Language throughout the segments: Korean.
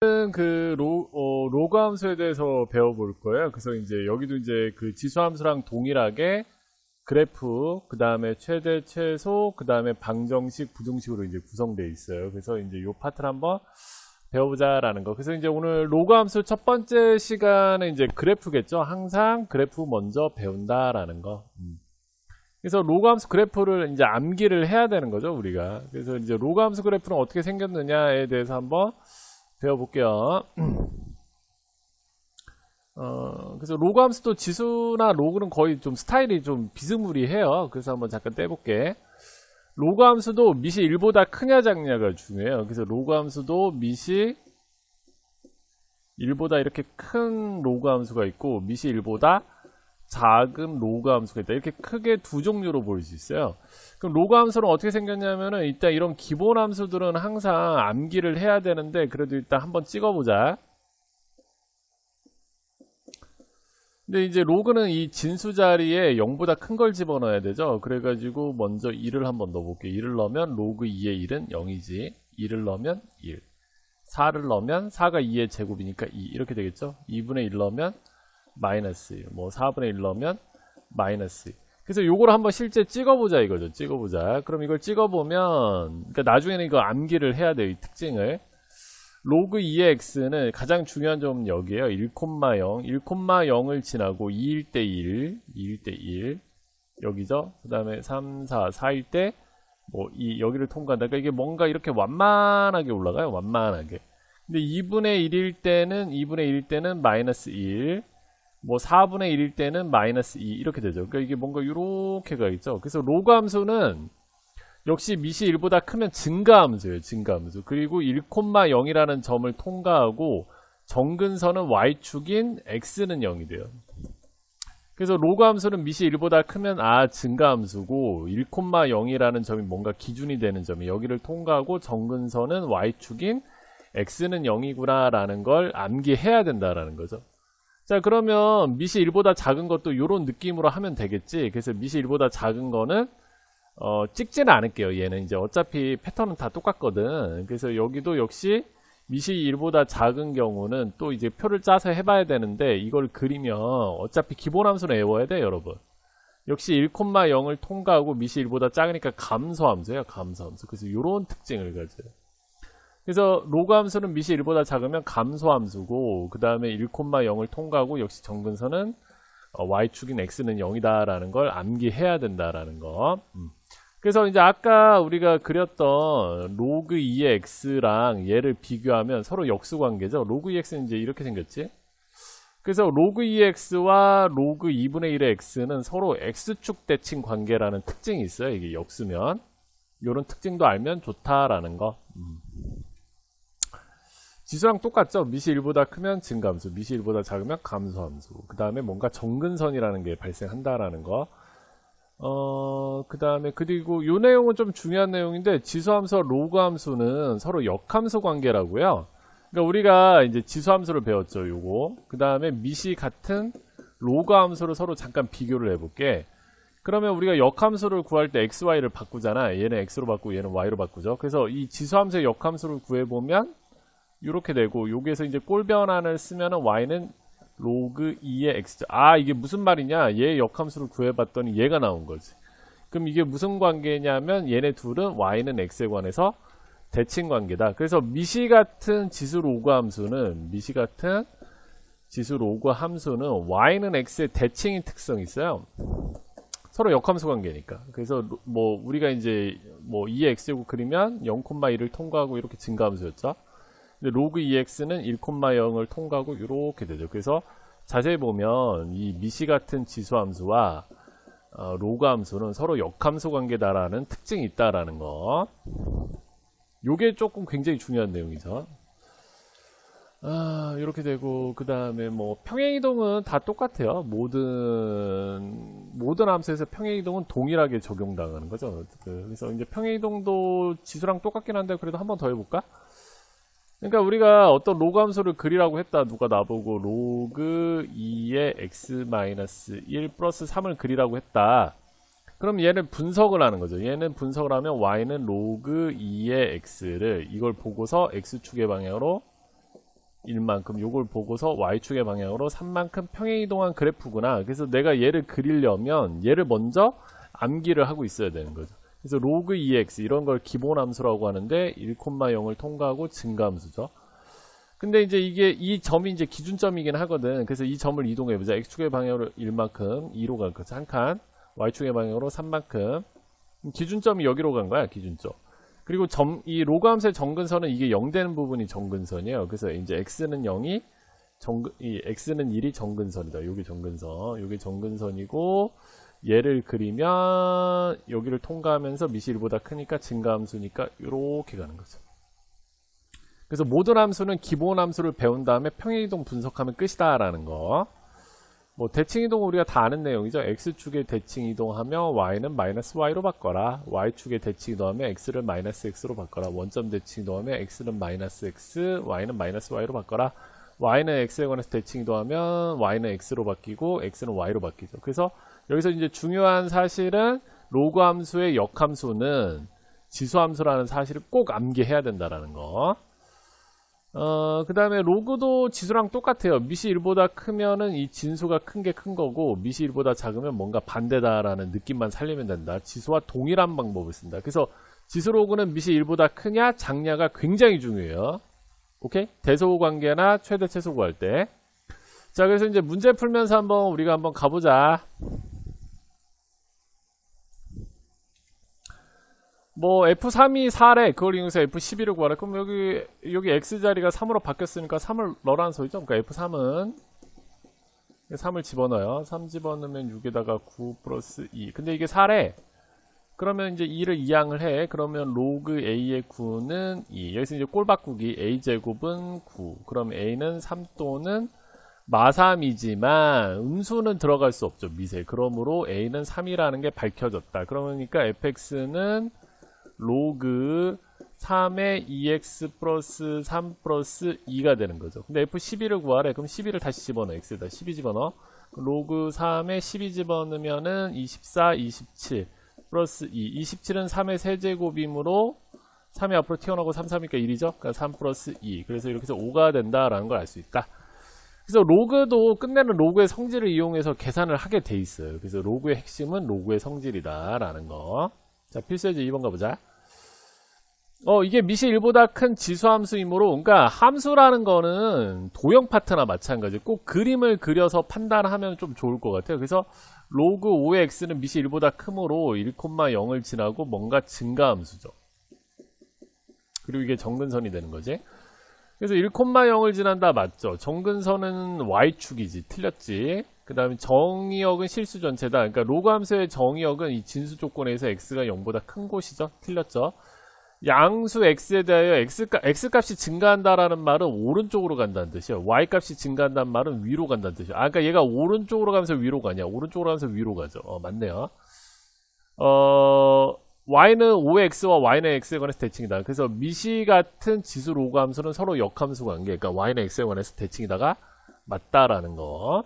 그 로그 함수에 대해서 배워볼 거예요. 그래서 이제 여기도 이제 그 지수 함수랑 동일하게 그래프, 그 다음에 최대, 최소, 그 다음에 방정식, 부등식으로 이제 구성되어 있어요. 그래서 이제 요 파트를 한번 배워보자라는 거. 그래서 이제 오늘 로그 함수 첫 번째 시간에 이제 그래프겠죠. 항상 그래프 먼저 배운다라는 거. 그래서 로그 함수 그래프를 이제 암기를 해야 되는 거죠, 우리가. 그래서 이제 로그 함수 그래프는 어떻게 생겼느냐에 대해서 한번 배워볼게요. 그래서 로그 함수도 지수나 로그는 거의 좀 스타일이 좀 비스무리해요. 그래서 한번 잠깐 떼볼게. 로그 함수도 밑이 1보다 크냐 작냐가 중요해요. 그래서 로그 함수도 밑이 1보다 이렇게 큰 로그 함수가 있고 밑이 1보다 작은 로그 함수가 있다. 이렇게 크게 두 종류로 볼 수 있어요. 그럼 로그 함수는 어떻게 생겼냐면은 일단 이런 기본 함수들은 항상 암기를 해야 되는데 그래도 일단 한번 찍어보자. 근데 이제 로그는 이 진수 자리에 0보다 큰 걸 집어넣어야 되죠. 그래가지고 먼저 1을 한번 넣어볼게요. 1을 넣으면 로그 2의 1은 0이지. 2를 넣으면 1. 4를 넣으면 4가 2의 제곱이니까 2 이렇게 되겠죠. 2분의 1 넣으면 마이너스 1. 뭐 4분의 1 넣으면 마이너스 2. 그래서 요걸 한번 실제 찍어보자 이거죠. 찍어보자. 그럼 이걸 찍어보면 그러니까 나중에는 이거 암기를 해야 돼요. 이 특징을. 로그 2의 x는 가장 중요한 점은 여기에요. 1,0. 1,0을 지나고 2일 때 1, 2일 때 1 여기죠. 그 다음에 3, 4, 4일 때 뭐 여기를 통과한다. 그러니까 이게 뭔가 이렇게 완만하게 올라가요. 완만하게. 근데 2분의 1일 때는 마이너스 1, 뭐 4분의 1일 때는 마이너스 2 이렇게 되죠. 그러니까 이게 뭔가 이렇게 가 있죠. 그래서 로그 함수는 역시 밑이 1보다 크면 증가함수예요. 증가함수. 그리고 1,0이라는 점을 통과하고 정근선은 y축인 x는 0이 돼요. 그래서 로그 함수는 밑이 1보다 크면 증가함수고 1,0이라는 점이 뭔가 기준이 되는 점이 여기를 통과하고 정근선은 y축인 x는 0이구나 라는 걸 암기해야 된다라는 거죠. 자, 그러면 밑이 1보다 작은 것도 이런 느낌으로 하면 되겠지. 그래서 밑이 1보다 작은 거는 찍지는 않을게요. 얘는 이제 어차피 패턴은 다 똑같거든. 그래서 여기도 역시 밑이 1보다 작은 경우는 또 이제 표를 짜서 해봐야 되는데 이걸 그리면 어차피 기본 함수는 외워야 돼, 여러분. 역시 1,0을 통과하고 밑이 1보다 작으니까 감소함수예요. 감소함수. 그래서 이런 특징을 가져요. 그래서 로그 함수는 밑이 1보다 작으면 감소함수고 그 다음에 1,0을 통과하고 역시 정근선은 y축인 x는 0이다 라는 걸 암기해야 된다라는 거. 그래서 이제 아까 우리가 그렸던 로그 2의 x랑 얘를 비교하면 서로 역수관계죠. 로그 2의 x는 이제 이렇게 생겼지. 그래서 로그 2의 x와 로그 2분의 1의 x는 서로 x축 대칭 관계라는 특징이 있어요. 이게 역수면 이런 특징도 알면 좋다라는 거. 지수랑 똑같죠. 밑이 1보다 크면 증가함수, 밑이 1보다 작으면 감소함수. 그 다음에 뭔가 정근선이라는 게 발생한다라는 거. 그 다음에 그리고 이 내용은 좀 중요한 내용인데 지수함수와 로그함수는 서로 역함수 관계라고요. 그러니까 우리가 이제 지수함수를 배웠죠. 요거. 그 다음에 밑이 같은 로그함수를 서로 잠깐 비교를 해볼게. 그러면 우리가 역함수를 구할 때 x, y를 바꾸잖아. 얘는 x로 바꾸고 얘는 y로 바꾸죠. 그래서 이 지수함수의 역함수를 구해보면 이렇게 되고 여기에서 이제 꼴변환을 쓰면은 y는 로그 2의 x. 이게 무슨 말이냐? 얘의 역함수를 구해봤더니 얘가 나온 거지. 그럼 이게 무슨 관계냐면 얘네 둘은 y는 x에 관해서 대칭 관계다. 그래서 밑이 같은 지수 로그 함수는 y는 x의 대칭인 특성이 있어요. 서로 역함수 관계니까. 그래서 뭐 우리가 이제 뭐 2의 x제곱 그리면 0,1을 통과하고 이렇게 증가함수였죠. 근데 로그 2x는 1,0을 통과하고 이렇게 되죠. 그래서 자세히 보면 이 밑이 같은 지수함수와 로그 함수는 서로 역함수 관계다라는 특징이 있다라는 거. 요게 조금 굉장히 중요한 내용이죠. 이렇게 되고 그 다음에 뭐 평행이동은 다 똑같아요. 모든 함수에서 평행이동은 동일하게 적용당하는 거죠. 그래서 이제 평행이동도 지수랑 똑같긴 한데 그래도 한번 더 해볼까? 그러니까 우리가 어떤 로그 함수를 그리라고 했다. 누가 나보고 로그 2의 x-1 플러스 3을 그리라고 했다. 그럼 얘는 분석을 하는 거죠. 얘는 분석을 하면 y는 로그 2의 x를 이걸 보고서 x축의 방향으로 1만큼 요걸 보고서 y축의 방향으로 3만큼 평행이동한 그래프구나. 그래서 내가 얘를 그리려면 얘를 먼저 암기를 하고 있어야 되는 거죠. 그래서 로그 2x 이런 걸 기본함수라고 하는데 1,0을 통과하고 증가함수죠. 근데 이제 이 점이 이제 기준점이긴 하거든. 그래서 이 점을 이동해보자. x축의 방향으로 1만큼 2로 갈 거죠. 한 칸. y축의 방향으로 3만큼. 기준점이 여기로 간 거야. 기준점. 그리고 이 로그 함수의 정근선은 이게 0 되는 부분이 정근선이에요. 그래서 이제 x는 0이 이 x는 1이 정근선이다. 여기 정근선. 여기 정근선이고 얘를 그리면 여기를 통과하면서 미시 1보다 크니까 증가함수니까 이렇게 가는 거죠. 그래서 모든 함수는 기본 함수를 배운 다음에 평행이동 분석하면 끝이다 라는 거. 뭐 대칭이동은 우리가 다 아는 내용이죠. x축에 대칭이동하면 y는 마이너스 y로 바꿔라. y축에 대칭이동하면 x를 마이너스 x로 바꿔라. 원점 대칭이동하면 x는 마이너스 x, y는 마이너스 y로 바꿔라. y는 x에 관해서 대칭이동하면 y는 x로 바뀌고 x는 y로 바뀌죠. 그래서 여기서 이제 중요한 사실은 로그 함수의 역함수는 지수함수라는 사실을 꼭 암기해야 된다라는 거. 그 다음에 로그도 지수랑 똑같아요. 미시 1보다 크면은 이 진수가 큰 게 큰 거고, 미시 1보다 작으면 뭔가 반대다라는 느낌만 살리면 된다. 지수와 동일한 방법을 쓴다. 그래서 지수 로그는 미시 1보다 크냐 작냐가 굉장히 중요해요. 오케이? 대소호 관계나 최대 최소 구할 때. 자, 그래서 이제 문제 풀면서 우리가 한번 가보자. 뭐 F3이 4래. 그걸 이용해서 F11을 구하래. 그럼 여기 X자리가 3으로 바뀌었으니까 3을 넣으라는 소리죠. 그러니까 F3은 3을 집어넣어요. 3 집어넣으면 6에다가 9 플러스 2. 근데 이게 4래. 그러면 이제 2를 이항을 해. 그러면 로그 A의 9는 2. 여기서 이제 꼴 바꾸기. A제곱은 9. 그럼 A는 3 또는 마삼이지만 음수는 들어갈 수 없죠. 미세. 그러므로 A는 3이라는 게 밝혀졌다. 그러니까 fx는 로그 3의 2x 플러스 3 플러스 2가 되는 거죠. 근데 f11을 구하래. 그럼 12를 다시 집어넣어. x에다 12 집어넣어. 로그 3에 12 집어넣으면은 24, 27 플러스 2. 27은 3의 세제곱이므로 3이 앞으로 튀어나오고 3, 3이니까 1이죠. 그러니까 3 플러스 2. 그래서 이렇게 해서 5가 된다라는 걸 알 수 있다. 그래서 로그도 끝내는 로그의 성질을 이용해서 계산을 하게 돼 있어요. 그래서 로그의 핵심은 로그의 성질이다라는 거. 자, 필수예제 2번 가보자. 이게 미시 1보다 큰 지수함수이므로, 그러니까 함수라는 거는 도형 파트나 마찬가지. 꼭 그림을 그려서 판단하면 좀 좋을 것 같아요. 그래서 로그 5의 x는 미시 1보다 크므로 1,0을 지나고 뭔가 증가함수죠. 그리고 이게 정근선이 되는 거지. 그래서 1,0을 지난다 맞죠. 정근선은 y축이지. 틀렸지. 그 다음에 정의역은 실수 전체다. 그러니까 로그 함수의 정의역은 이 진수 조건에서 x가 0보다 큰 곳이죠. 틀렸죠. 양수 x에 대하여 x값이 증가한다라는 말은 오른쪽으로 간다는 뜻이에요. y값이 증가한다는 말은 위로 간다는 뜻이에요. 그러니까 얘가 오른쪽으로 가면서 위로 가냐. 오른쪽으로 가면서 위로 가죠. 맞네요. y는 5의 x와 y는 x에 관해서 대칭이다. 그래서 미시 같은 지수 로그 함수는 서로 역함수 관계. 그러니까 y는 x에 관해서 대칭이다가 맞다라는 거.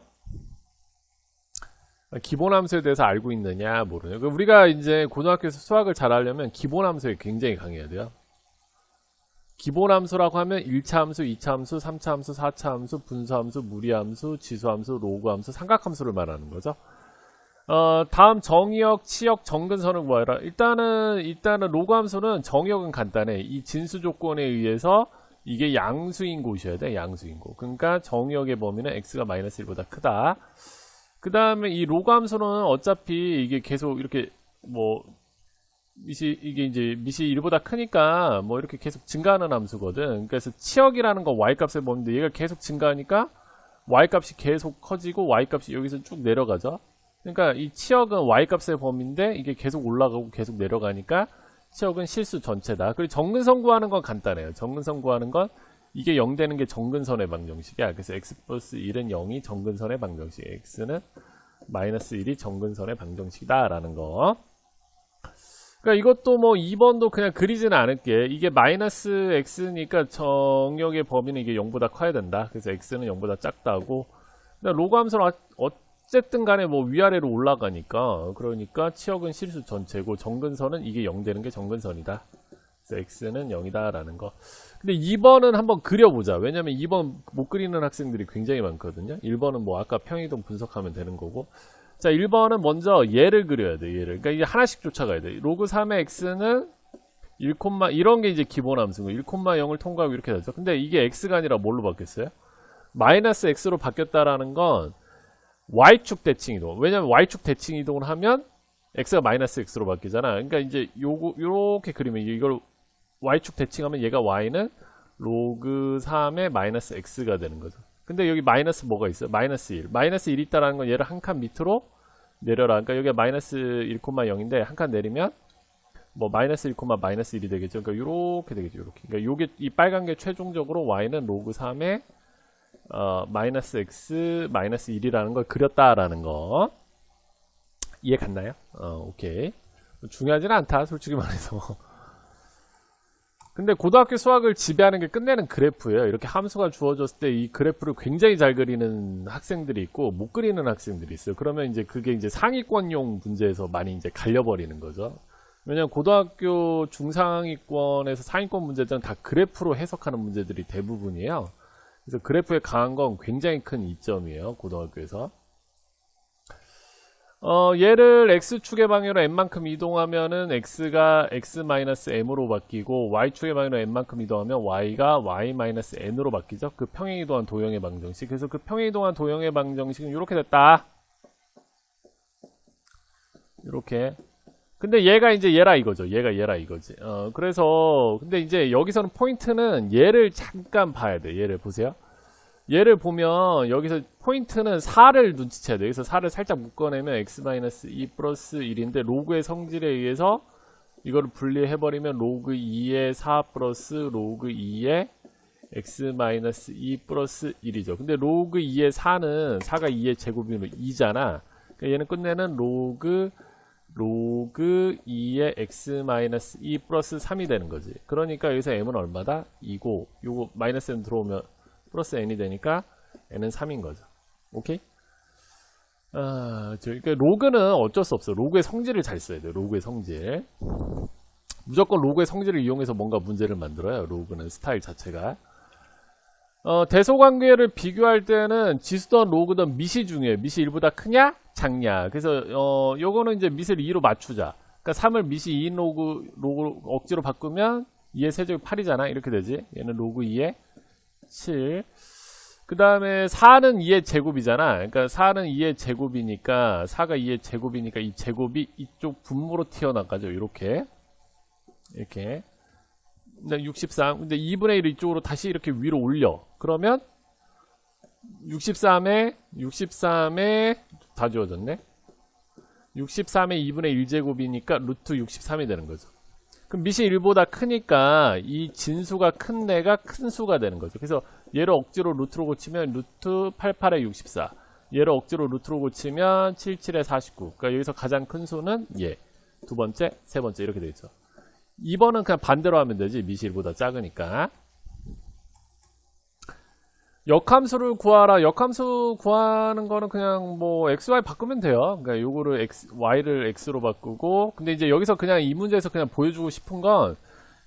기본 함수에 대해서 알고 있느냐 모르냐. 우리가 이제 고등학교에서 수학을 잘 하려면 기본 함수에 굉장히 강해야 돼요. 기본 함수라고 하면 1차 함수, 2차 함수, 3차 함수, 4차 함수, 분수 함수, 무리 함수, 지수 함수, 로그 함수, 삼각 함수를 말하는 거죠. 다음 정의역, 치역, 정근선을 구하라. 일단은 로그 함수는 정의역은 간단해. 이 진수 조건에 의해서 이게 양수인 곳이어야 돼. 양수인 곳. 그러니까 정의역의 범위는 x가 마이너스 1보다 크다. 그 다음에 이 로그 함수는 어차피 이게 계속 이렇게 이게 이제 미시 1보다 크니까 이렇게 계속 증가하는 함수거든. 그래서 치역이라는 거 y값을 보는데 얘가 계속 증가하니까 y값이 계속 커지고 y값이 여기서 쭉 내려가죠. 그러니까 이 치역은 y값의 범위인데 이게 계속 올라가고 계속 내려가니까 치역은 실수 전체다. 그리고 정근선 구하는 건 간단해요. 정근선 구하는 건 이게 0 되는 게 정근선의 방정식이야. 그래서 x 플러스 1은 0이 정근선의 방정식, x는 마이너스 1이 정근선의 방정식이다 라는 거. 그러니까 이것도 2번도 그냥 그리지는 않을게. 이게 마이너스 x니까 정역의 범위는 이게 0보다 커야 된다. 그래서 x는 0보다 작다고. 로그 함수는 어쨌든 간에 위아래로 올라가니까, 그러니까 치역은 실수 전체고 정근선은 이게 0 되는 게 정근선이다. 그래서 x는 0이다 라는 거. 근데 2번은 한번 그려보자. 왜냐면 2번 못 그리는 학생들이 굉장히 많거든요. 1번은 뭐 아까 평이동 분석하면 되는 거고. 자, 1번은 먼저 얘를 그려야 돼. 얘를. 그러니까 이게 하나씩 쫓아가야 돼. 로그 3의 x는 1, 이런 게 이제 기본 함수고 1,0을 통과하고 이렇게 되죠. 근데 이게 x가 아니라 뭘로 바뀌었어요? 마이너스 x로 바뀌었다라는 건 y축 대칭 이동. 왜냐면 y축 대칭 이동을 하면 x가 마이너스 x로 바뀌잖아. 그러니까 이제 요렇게 그리면 이걸 y축 대칭하면 얘가 y는 로그 3의 마이너스 x가 되는 거죠. 근데 여기 마이너스 뭐가 있어요? 마이너스 1. 마이너스 1이 있다라는 건 얘를 한 칸 밑으로 내려라. 그러니까 여기가 마이너스 1,0인데 한 칸 내리면 뭐 마이너스 1, 마이너스 1이 되겠죠. 그러니까 요렇게 되겠죠. 요렇게. 그러니까 요게 이 빨간 게 최종적으로 y는 로그 3의 마이너스 x 마이너스 1이라는 걸 그렸다라는 거. 이해 갔나요? 오케이. 중요하지는 않다, 솔직히 말해서. 근데 고등학교 수학을 지배하는 게 끝내는 그래프예요. 이렇게 함수가 주어졌을 때 이 그래프를 굉장히 잘 그리는 학생들이 있고 못 그리는 학생들이 있어요. 그러면 이제 그게 이제 상위권용 문제에서 많이 이제 갈려버리는 거죠. 왜냐면 고등학교 중상위권에서 상위권 문제들은 다 그래프로 해석하는 문제들이 대부분이에요. 그래서 그래프에 강한 건 굉장히 큰 이점이에요, 고등학교에서. 얘를 x축의 방향으로 n만큼 이동하면은 x가 x-m으로 바뀌고 y축의 방향으로 n만큼 이동하면 y가 y-n으로 바뀌죠. 그 평행 이동한 도형의 방정식. 그래서 그 평행 이동한 도형의 방정식은 이렇게 됐다. 이렇게. 근데 얘가 이제 얘라 이거죠. 얘라 이거지. 그래서 근데 이제 여기서는 포인트는 얘를 잠깐 봐야 돼. 얘를 보세요. 얘를 보면 여기서 포인트는 4를 눈치채야 돼. 여기서 4를 살짝 묶어내면 x-2 플러스 1인데 로그의 성질에 의해서 이거를 분리해버리면 로그 2의 4 플러스 로그 2의 x-2 플러스 1이죠. 근데 로그 2의 4는 4가 2의 제곱이면 2잖아. 그러니까 얘는 끝내는 로그 2의 x-2 플러스 3이 되는 거지. 그러니까 여기서 m은 얼마다? 2고 요거 마이너스 n 들어오면 플러스 n이 되니까 n은 3인 거죠. 오케이? 그러니까 로그는 어쩔 수 없어. 로그의 성질을 잘 써야 돼요. 로그의 성질. 무조건 로그의 성질을 이용해서 뭔가 문제를 만들어요. 로그는 스타일 자체가. 대소관계를 비교할 때는 지수든 로그든 밑이 중요해. 밑이 1보다 크냐? 작냐? 그래서 요거는 이제 밑을 2로 맞추자. 그러니까 3을 밑이 2인 로그 억지로 바꾸면 2의 세제곱 8이잖아. 이렇게 되지. 얘는 로그 2의 7. 그 다음에 4는 2의 제곱이잖아. 그러니까 4는 2의 제곱이니까 4가 2의 제곱이니까 이 제곱이 이쪽 분모로 튀어나가죠. 이렇게 63. 근데 2분의 1을 이쪽으로 다시 이렇게 위로 올려. 그러면 63에 다 지워졌네. 63의 2분의 1제곱이니까 루트 63이 되는 거죠. 그럼 밑이 1보다 크니까 이 진수가 큰 애가 큰 수가 되는 거죠. 그래서 얘를 억지로 루트로 고치면 루트 88에 64. 얘를 억지로 루트로 고치면 77에 49. 그러니까 여기서 가장 큰 수는 얘. 두 번째, 세 번째 이렇게 되겠죠. 2번은 그냥 반대로 하면 되지. 밑이 1보다 작으니까. 역함수를 구하라. 역함수 구하는 거는 그냥 뭐 xy 바꾸면 돼요. 그러니까 요거를 y를 x로 바꾸고. 근데 이제 여기서 그냥 이 문제에서 그냥 보여주고 싶은 건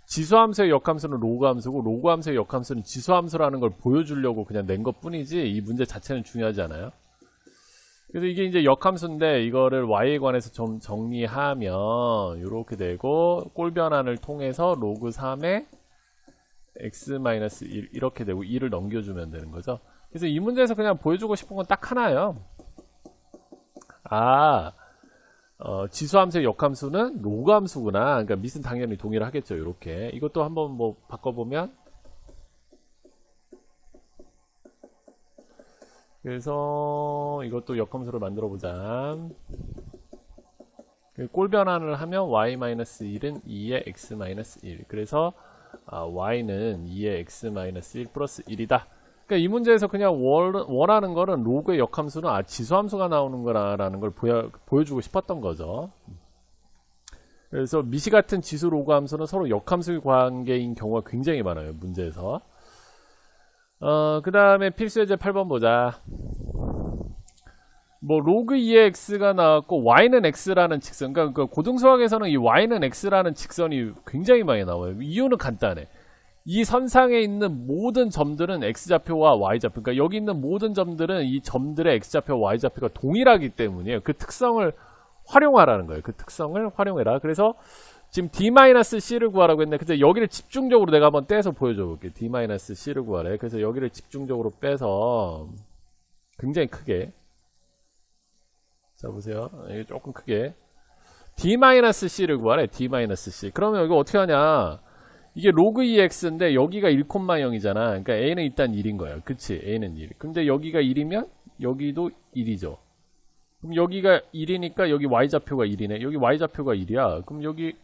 지수함수의 역함수는 로그함수고 로그함수의 역함수는 지수함수라는 걸 보여주려고 그냥 낸 것 뿐이지 이 문제 자체는 중요하지 않아요. 그래서 이게 이제 역함수인데 이거를 y에 관해서 좀 정리하면 이렇게 되고 꼴변환을 통해서 로그 3의 x-1 이렇게 되고 2를 넘겨주면 되는 거죠. 그래서 이 문제에서 그냥 보여주고 싶은 건 딱 하나예요. 지수함수의 역함수는 로그함수구나. 그러니까 밑은 당연히 동일하겠죠. 이렇게 이것도 한번 뭐 바꿔보면 그래서 이것도 역함수를 만들어보자. 꼴변환을 하면 y-1은 2의 x-1. 그래서 y는 2의 x-1 플러스 1이다. 그러니까 이 문제에서 그냥 원하는 거는 로그의 역함수는 지수함수가 나오는 거라는 걸 보여주고 싶었던 거죠. 그래서 미시 같은 지수 로그 함수는 서로 역함수의 관계인 경우가 굉장히 많아요. 문제에서. 그 다음에 필수 예제 8번 보자. 뭐 로그 2의 x가 나왔고 y는 x라는 직선, 그러니까 고등수학에서는 이 y는 x라는 직선이 굉장히 많이 나와요. 이유는 간단해. 이 선상에 있는 모든 점들은 x좌표와 y좌표, 그러니까 여기 있는 모든 점들은 이 점들의 x좌표와 y좌표가 동일하기 때문이에요. 그 특성을 활용하라는 거예요. 그 특성을 활용해라. 그래서 지금 d-c를 구하라고 했는데, 근데 여기를 집중적으로 내가 한번 떼서 보여줘 볼게요. d-c를 구하래. 그래서 여기를 집중적으로 빼서 굉장히 크게, 자 보세요. 이게 조금 크게 d-c를 구하래. d-c. 그러면 여기 어떻게 하냐, 이게 로그 2x인데 여기가 1,0이잖아. 그러니까 a는 일단 1인 거예요. 그치? a는 1. 근데 여기가 1이면 여기도 1이죠. 그럼 여기가 1이니까 여기 y좌표가 1이네. 여기 y좌표가 1이야. 그럼 여기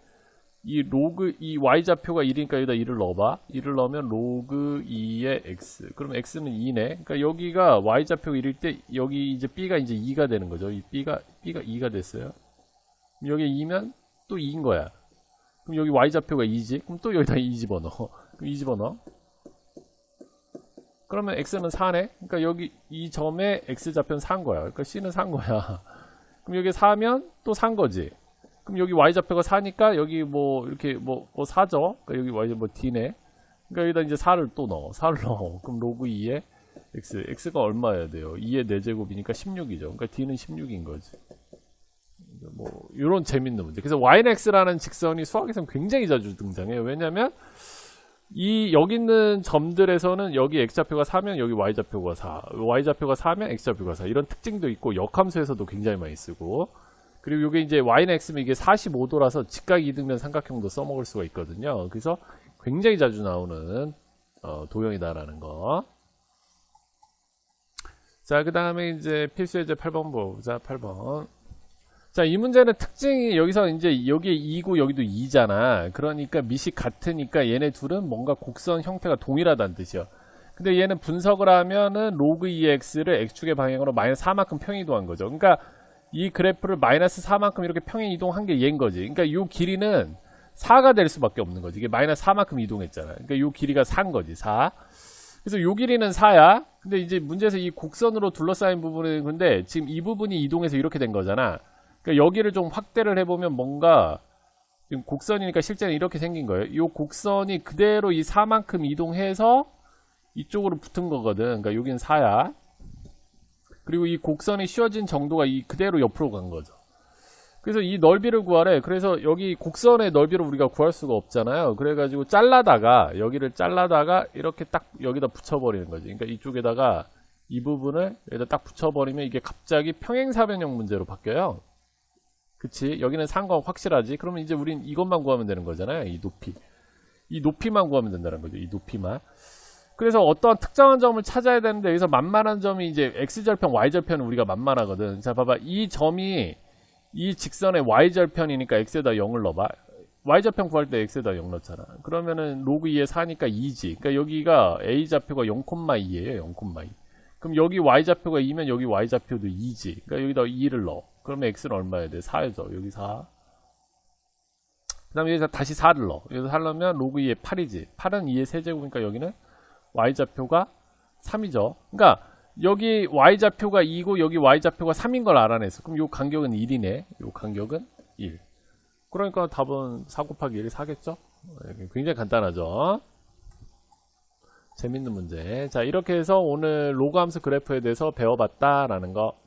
이 로그 이 y좌표가 1이니까 여기다 1을 넣어봐. 1을 넣으면 로그 2의 x. 그럼 x는 2네. 그러니까 여기가 y좌표가 1일 때 여기 이제 b가 이제 2가 되는 거죠. 이 b가 2가 됐어요. 그럼 여기 2면 또 2인 거야. 그럼 여기 y좌표가 2지. 그럼 또 여기다 2 집어넣어. 그럼 2 집어넣어. 그러면 x는 4네. 그러니까 여기 이 점에 x좌표는 4인 거야. 그러니까 c는 4인 거야. 그럼 여기 4면 또 4인 거지. 그럼 여기 y좌표가 4니까 여기 뭐 이렇게 뭐 4죠. 그러니까 여기 y 뭐 d네. 그러니까 여기다 이제 4를 또 넣어. 4를 넣어. 그럼 로그 2의 x가 얼마여야 돼요? 2의 4제곱이니까 16이죠. 그러니까 d는 16인 거지. 뭐 이런 재밌는 문제. 그래서 y는 x라는 직선이 수학에서는 굉장히 자주 등장해요. 왜냐면 이 여기 있는 점들에서는 여기 x좌표가 4면 여기 y좌표가 4, y좌표가 4면 x좌표가 4, 이런 특징도 있고 역함수에서도 굉장히 많이 쓰고, 그리고 이게 이제 y는 x면 이게 45도라서 직각 이등변 삼각형도 써먹을 수가 있거든요. 그래서 굉장히 자주 나오는 도형이다라는 거. 자, 그 다음에 이제 필수예제 8번 보자. 8번. 자, 이 문제는 특징이 여기서 이제 여기에 2고 여기도 2잖아. 그러니까 밑이 같으니까 얘네 둘은 뭔가 곡선 형태가 동일하다는 뜻이야. 근데 얘는 분석을 하면은 로그 2x를 x축의 방향으로 마이너스 4만큼 평이동한 거죠. 그러니까 이 그래프를 마이너스 4만큼 이렇게 평행 이동한 게 얘인 거지. 그러니까 이 길이는 4가 될 수밖에 없는 거지. 이게 마이너스 4만큼 이동했잖아. 그러니까 이 길이가 4인 거지. 4. 그래서 이 길이는 4야. 근데 이제 문제에서 이 곡선으로 둘러싸인 부분은, 근데 지금 이 부분이 이동해서 이렇게 된 거잖아. 그러니까 여기를 좀 확대를 해보면 뭔가 지금 곡선이니까 실제는 이렇게 생긴 거예요. 이 곡선이 그대로 이 4만큼 이동해서 이쪽으로 붙은 거거든. 그러니까 여기는 4야. 그리고 이 곡선이 씌워진 정도가 이 그대로 옆으로 간 거죠. 그래서 이 넓이를 구하래. 그래서 여기 곡선의 넓이를 우리가 구할 수가 없잖아요. 그래가지고 잘라다가 여기를 잘라다가 이렇게 딱 여기다 붙여버리는 거지. 그러니까 이쪽에다가 이 부분을 여기다 딱 붙여버리면 이게 갑자기 평행사변형 문제로 바뀌어요. 그치? 여기는 상관 확실하지? 그러면 이제 우린 이것만 구하면 되는 거잖아요. 이 높이. 이 높이만 구하면 된다는 거죠. 이 높이만. 그래서 어떠한 특정한 점을 찾아야 되는데, 여기서 만만한 점이 이제 x절편, y절편은 우리가 만만하거든. 자, 봐봐. 이 점이 이 직선의 y절편이니까 x에다 0을 넣어봐. y절편 구할 때 x에다 0 넣잖아. 그러면은 로그 2에 4니까 2지. 그러니까 여기가 a좌표가 0,2예요. 0,2. 그럼 여기 y좌표가 2면 여기 y좌표도 2지. 그러니까 여기다 2를 넣어. 그러면 x는 얼마야 돼? 4죠. 여기 4. 그 다음에 여기서 다시 4를 넣어. 여기서 4를 넣으면 로그 2에 8이지. 8은 2의 세제곱이니까 여기는 y좌표가 3이죠. 그러니까 여기 y좌표가 2고 여기 y좌표가 3인 걸 알아냈어. 그럼 요 간격은 1이네. 요 간격은 1. 그러니까 답은 4 곱하기 1이 4겠죠? 굉장히 간단하죠? 재밌는 문제. 자, 이렇게 해서 오늘 로그 함수 그래프에 대해서 배워봤다라는 거.